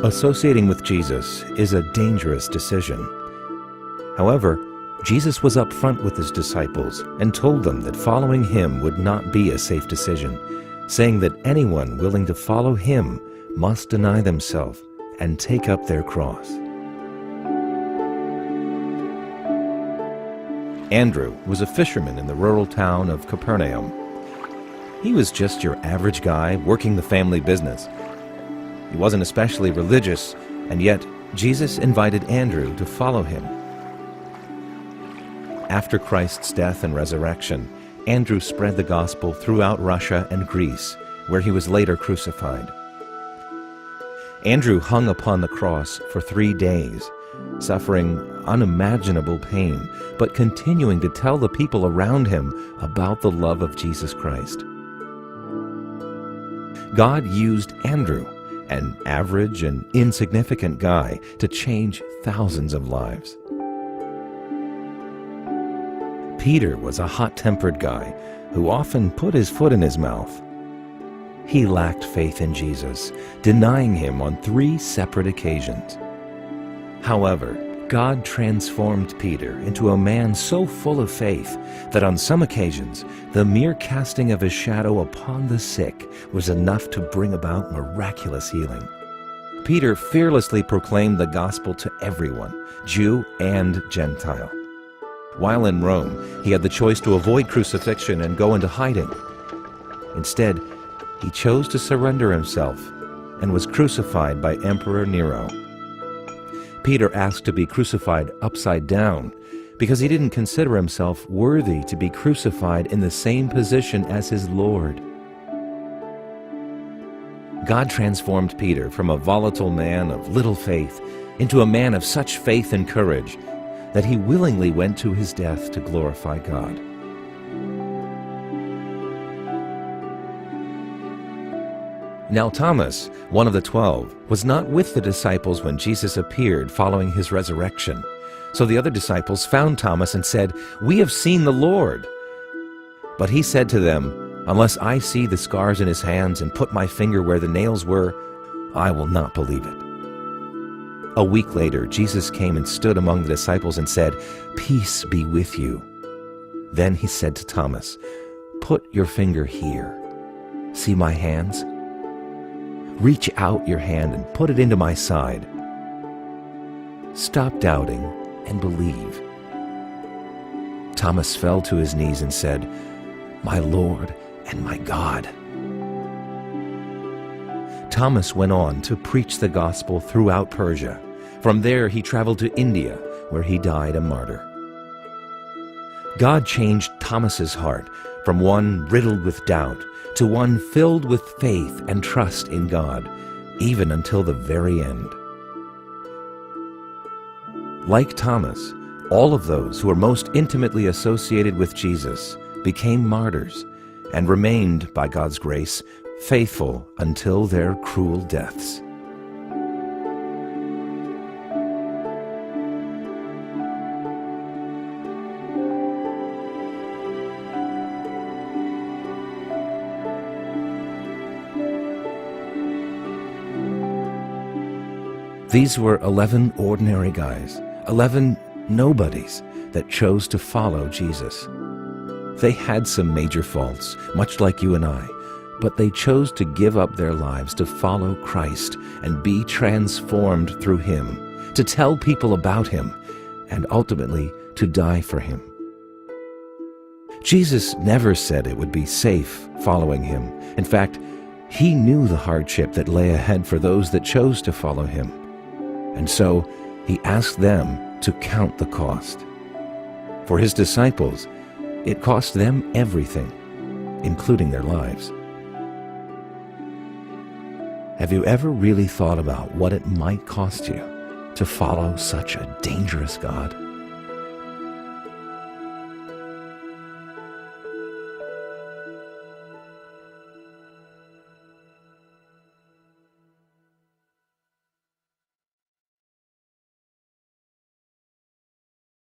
Associating with Jesus is a dangerous decision. However, Jesus was upfront with his disciples and told them that following him would not be a safe decision, saying that anyone willing to follow him must deny themselves and take up their cross. Andrew was a fisherman in the rural town of Capernaum. He was just your average guy working the family business. He wasn't especially religious, and yet Jesus invited Andrew to follow him. After Christ's death and resurrection, Andrew spread the gospel throughout Russia and Greece, where he was later crucified. Andrew hung upon the cross for 3 days, suffering unimaginable pain, but continuing to tell the people around him about the love of Jesus Christ. God used Andrew, an average and insignificant guy, to change thousands of lives. Peter was a hot-tempered guy who often put his foot in his mouth. He lacked faith in Jesus, denying him on 3 separate occasions. However, God transformed Peter into a man so full of faith that on some occasions, the mere casting of his shadow upon the sick was enough to bring about miraculous healing. Peter fearlessly proclaimed the gospel to everyone, Jew and Gentile. While in Rome, he had the choice to avoid crucifixion and go into hiding. Instead, he chose to surrender himself and was crucified by Emperor Nero. Peter asked to be crucified upside down because he didn't consider himself worthy to be crucified in the same position as his Lord. God transformed Peter from a volatile man of little faith into a man of such faith and courage that he willingly went to his death to glorify God. Now Thomas, one of the 12, was not with the disciples when Jesus appeared following his resurrection. So the other disciples found Thomas and said, "We have seen the Lord." But he said to them, "Unless I see the scars in his hands and put my finger where the nails were, I will not believe it." A week later, Jesus came and stood among the disciples and said, "Peace be with you." Then he said to Thomas, "Put your finger here. See my hands? Reach out your hand and put it into my side. Stop doubting and believe." Thomas fell to his knees and said, "My Lord and my God." Thomas went on to preach the gospel throughout Persia. From there he traveled to India, where he died a martyr. God changed Thomas's heart from one riddled with doubt to one filled with faith and trust in God, even until the very end. Like Thomas, all of those who were most intimately associated with Jesus became martyrs and remained, by God's grace, faithful until their cruel deaths. These were 11 ordinary guys, 11 nobodies that chose to follow Jesus. They had some major faults, much like you and I, but they chose to give up their lives to follow Christ and be transformed through him, to tell people about him, and ultimately to die for him. Jesus never said it would be safe following him. In fact, he knew the hardship that lay ahead for those that chose to follow him. And so he asked them to count the cost. For his disciples, it cost them everything, including their lives. Have you ever really thought about what it might cost you to follow such a dangerous God?